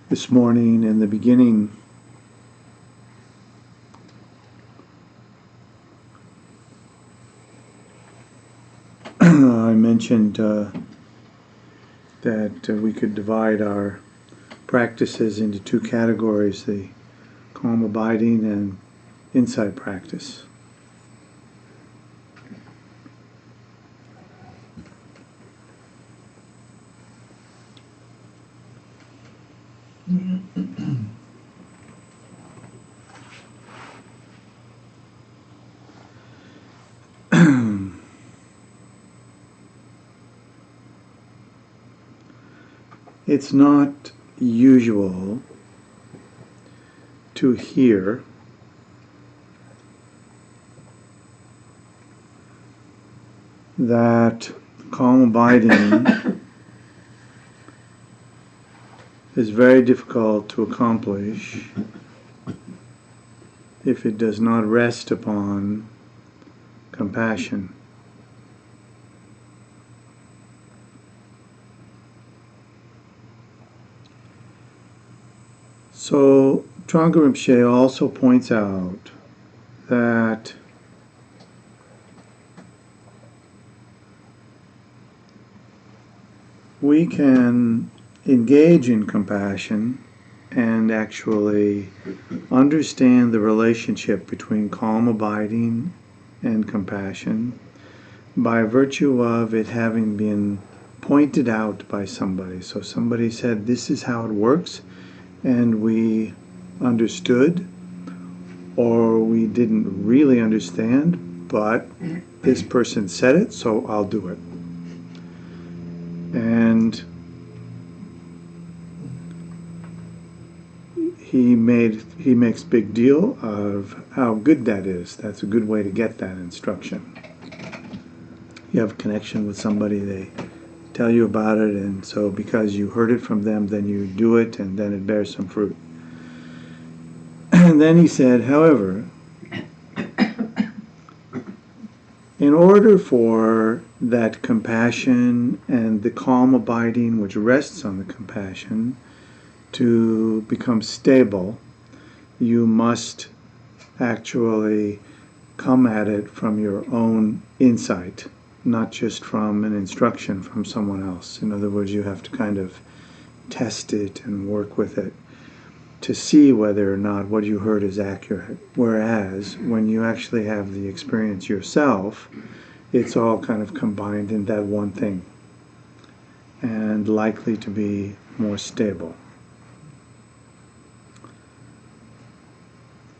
This morning in the beginning, I mentioned that we could divide our practices into two categories, the calm abiding and insight practice. It's not usual to hear that calm abiding is very difficult to accomplish if it does not rest upon compassion. So Trungpa Rinpoche also points out that we can engage in compassion and actually understand the relationship between calm abiding and compassion by virtue of it having been pointed out by somebody. So somebody said, this is how it works, and we understood, or we didn't really understand, but this person said it, so I'll do it. And he makes big deal of how good that is. That's a good way to get that instruction. You have a connection with somebody, they tell you about it, and so because you heard it from them, then you do it, and then it bears some fruit. And then he said, however, in order for that compassion and the calm abiding which rests on the compassion to become stable, you must actually come at it from your own insight, not just from an instruction from someone else. In other words, you have to kind of test it and work with it to see whether or not what you heard is accurate. Whereas when you actually have the experience yourself, it's all kind of combined in that one thing and likely to be more stable.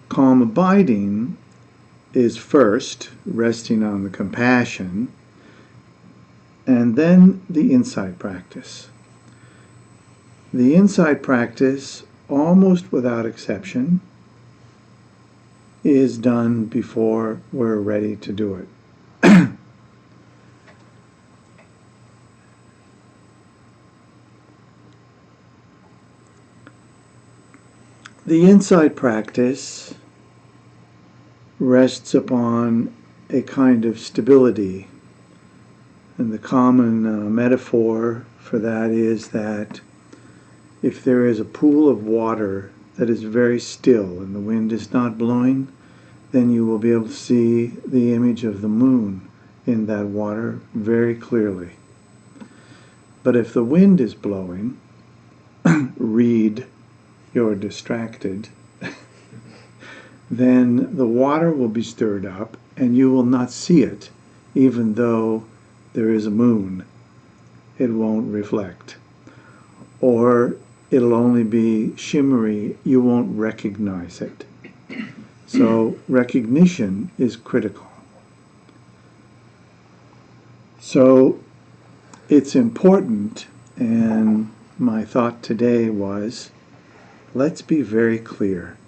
Calm abiding is first resting on the compassion, and then the insight practice. The insight practice, almost without exception, is done before we're ready to do it. The insight practice rests upon a kind of stability, and the common metaphor for that is that if there is a pool of water that is very still and the wind is not blowing, then you will be able to see the image of the moon in that water very clearly. But if the wind is blowing, read, you're distracted, then the water will be stirred up and you will not see it, even though there is a moon. It won't reflect. Or it'll only be shimmery, you won't recognize it. So recognition is critical. So it's important, and my thought today was, let's be very clear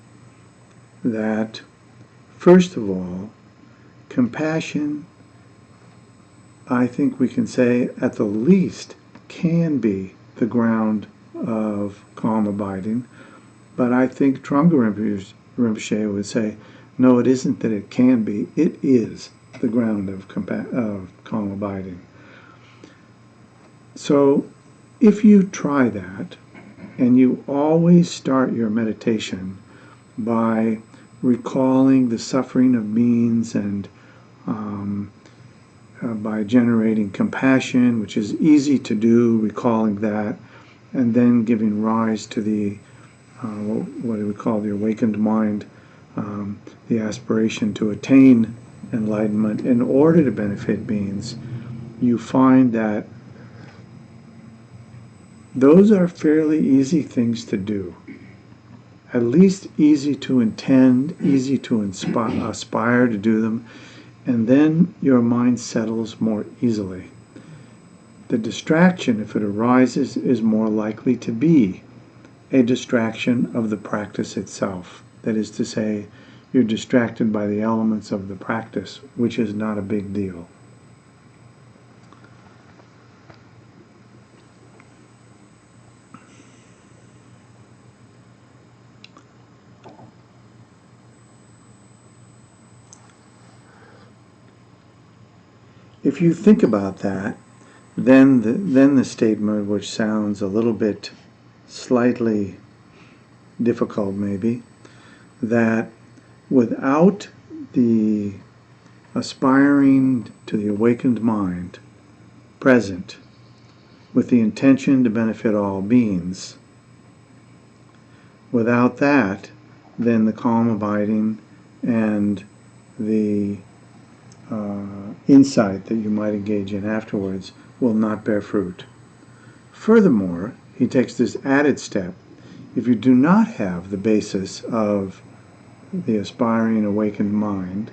that, first of all, compassion, I think we can say, at the least, can be the ground of calm abiding. But I think Trungpa Rinpoche would say, no, it isn't that it can be, it is the ground of calm abiding. So if you try that, And you always start your meditation by recalling the suffering of beings and by generating compassion, which is easy to do, recalling that, and then giving rise to the what do we call the awakened mind, the aspiration to attain enlightenment in order to benefit beings. You find that those are fairly easy things to do. At least easy to intend, easy to aspire to do them, and then your mind settles more easily. The distraction, if it arises, is more likely to be a distraction of the practice itself. That is to say, you're distracted by the elements of the practice, which is not a big deal. If you think about that, then the statement, which sounds a little bit slightly difficult maybe, that without the aspiring to the awakened mind present with the intention to benefit all beings, without that, then the calm abiding and the insight that you might engage in afterwards will not bear fruit. Furthermore, he takes this added step. If you do not have the basis of the aspiring awakened mind,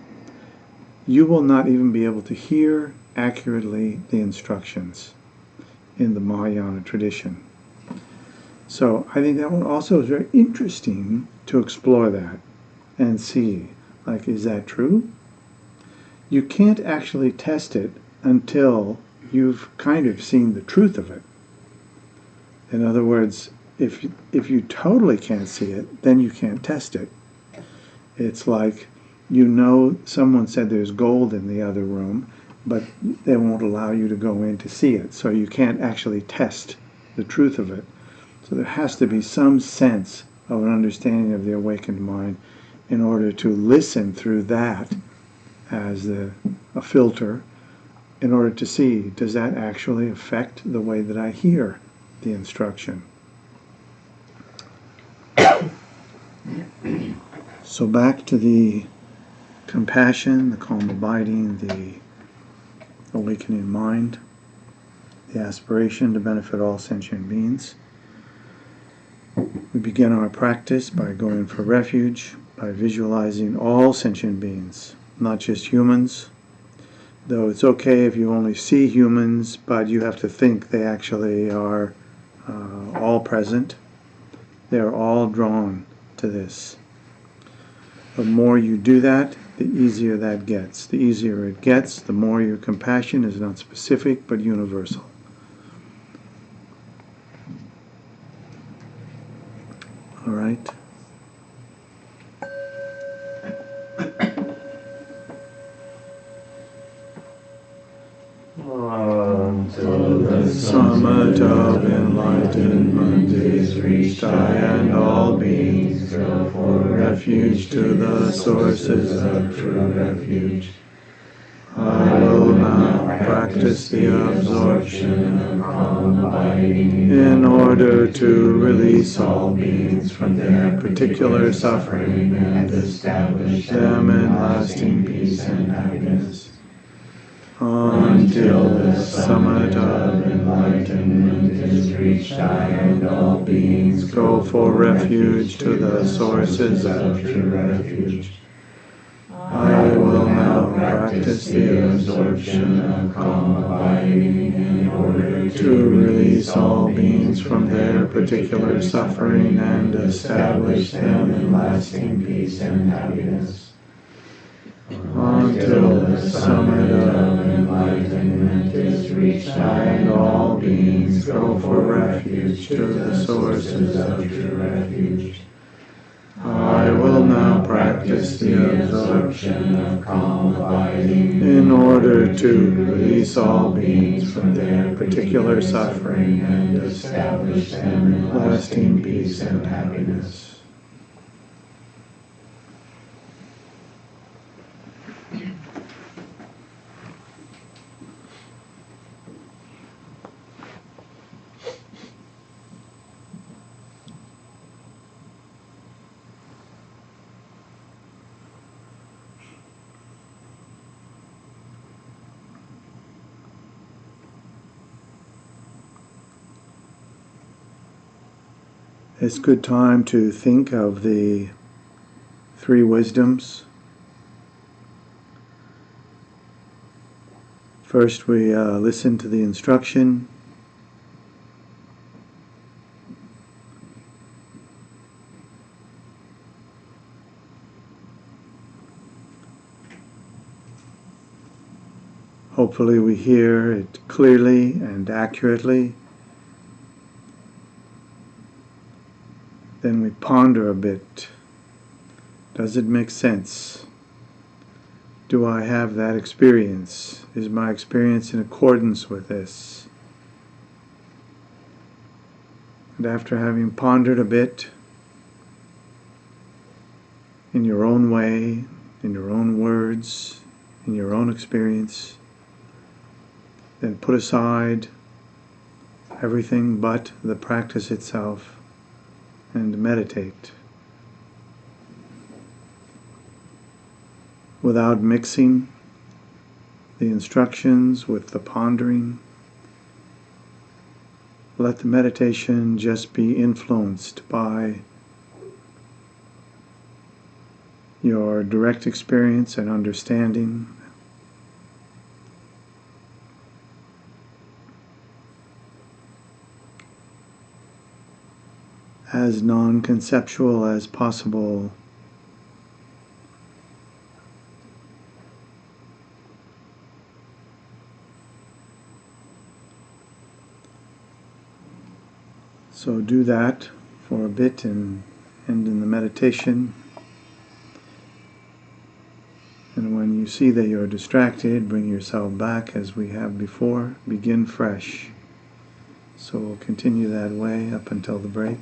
you will not even be able to hear accurately the instructions in the Mahayana tradition. So I think that one also is very interesting to explore that and see, like, is that true? You can't actually test it until you've kind of seen the truth of it. In other words, if you totally can't see it, then you can't test it. It's like, someone said there's gold in the other room, but they won't allow you to go in to see it, so you can't actually test the truth of it. So there has to be some sense of an understanding of the awakened mind in order to listen through that as a filter, in order to see, does that actually affect the way that I hear the instruction? So back to the compassion, the calm abiding, the awakening mind, the aspiration to benefit all sentient beings. We begin our practice by going for refuge, by visualizing all sentient beings, not just humans, though it's okay if you only see humans, but you have to think they actually are all present. They're all drawn to this. The more you do that, the easier that gets. The easier it gets, the more your compassion is not specific but universal. All right. Until the summit of enlightenment is reached, I and all beings go for refuge to the sources of true refuge. I will now practice the absorption of calm abiding in order to release all beings from their particular suffering and establish them in lasting peace and happiness. Until the summit of enlightenment is reached, I and all beings go for refuge to the sources of true refuge. I will now practice the absorption of calm abiding in order to release all beings from their particular suffering and establish them in lasting peace and happiness. Until the summit of enlightenment is reached, I and all beings go for refuge to the sources of true refuge. I will now practice practice the absorption of calm abiding in order to release all beings from their particular suffering and establish them in lasting peace and happiness. It's a good time to think of the three wisdoms. First, we listen to the instruction. Hopefully we hear it clearly and accurately. Then we ponder a bit. Does it make sense? Do I have that experience? Is my experience in accordance with this? And after having pondered a bit, in your own way, in your own words, in your own experience, then put aside everything but the practice itself and meditate. Without mixing the instructions with the pondering, let the meditation just be influenced by your direct experience and understanding. As non-conceptual as possible. So do that for a bit and end in the meditation. And when you see that you're distracted, bring yourself back as we have before. Begin fresh. So we'll continue that way up until the break.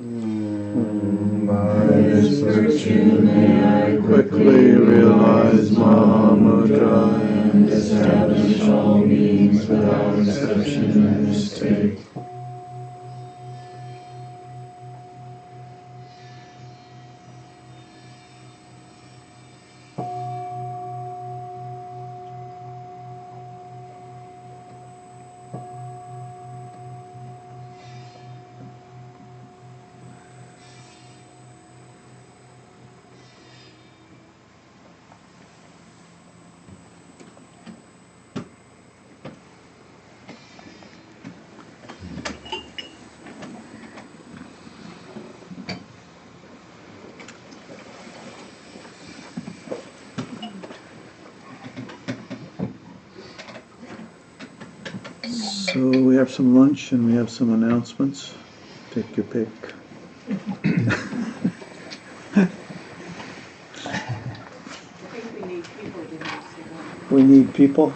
By this virtue may I quickly realize Mahamudra and establish all beings without exception in this state. So we have some lunch and we have some announcements. Take your pick. I think we need people to have some. We need people.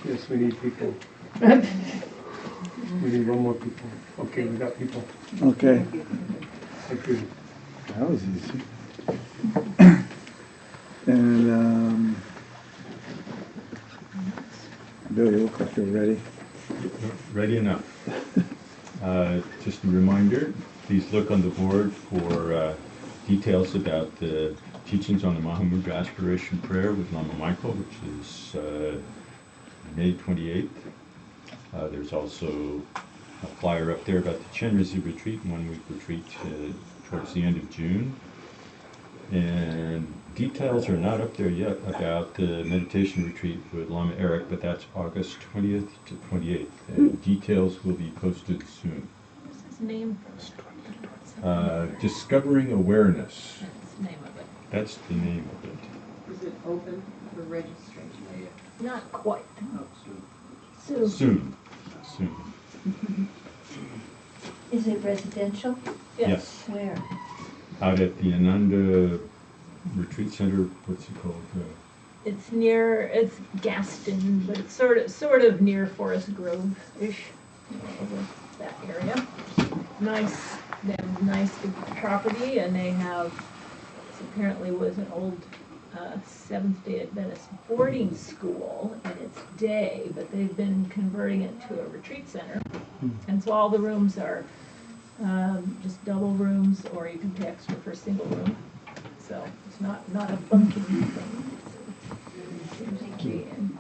Yes, we need people. We need one more people. Okay, we got people. Okay. Thank you. That was easy. And Bill, you look like you're ready. Ready enough. Just a reminder, please look on the board for details about the teachings on the Mahamudra Aspiration Prayer with Lama Michael, which is May 28th. There's also a flyer up there about the Chenrezig retreat, 1-week retreat towards the end of June. And details are not up there yet about the meditation retreat with Lama Eric, but that's August 20th to 28th. And details will be posted soon. What's his name? Discovering Awareness. That's the name of it. That's the name of it. Is it open for registration? Not quite. So, Soon. is it residential? Yes. Where? Out at the Ananda Retreat Center, what's it called? It's Gaston, but it's sort of near Forest Grove-ish, over that area. Nice, they have nice big property, and they have, this apparently was an old Seventh-day Adventist boarding school in its day, but they've been converting it to a retreat center. And so all the rooms are just double rooms, or you can pay extra for a single room. So it's not a bunking thing. Seems to be in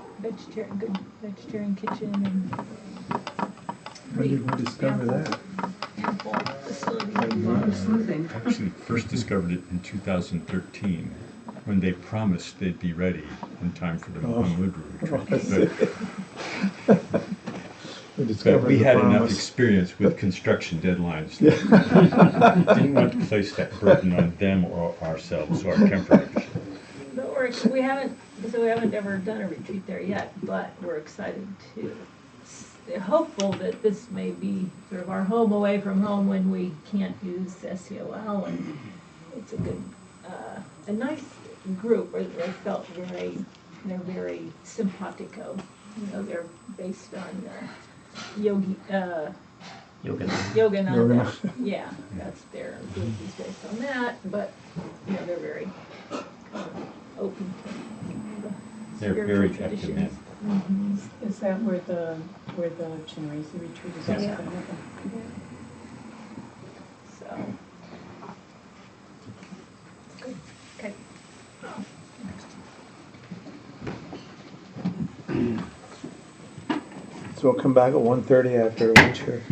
good vegetarian kitchen and When did we discover that? ample facility. I actually first discovered it in 2013 when they promised they'd be ready in time for the Mahamudra retreat. But we had enough experience with construction deadlines that didn't want to place that burden on them or ourselves or our temporary. But we haven't ever done a retreat there yet, but we're excited to. Hopeful that this may be sort of our home away from home when we can't use SEOL, and it's a good, a nice group. Where they felt they're very simpatico. You know, they're based on Yogananda. Yeah, that's their group is based on that, but you know they're very open to the They're spiritual very traditions. active. Mm-hmm. Is that where the Chenrezig retreat is? Yeah. Also Yeah. gonna happen? So. Good. Okay. So we'll come back at 1:30 after lunch here.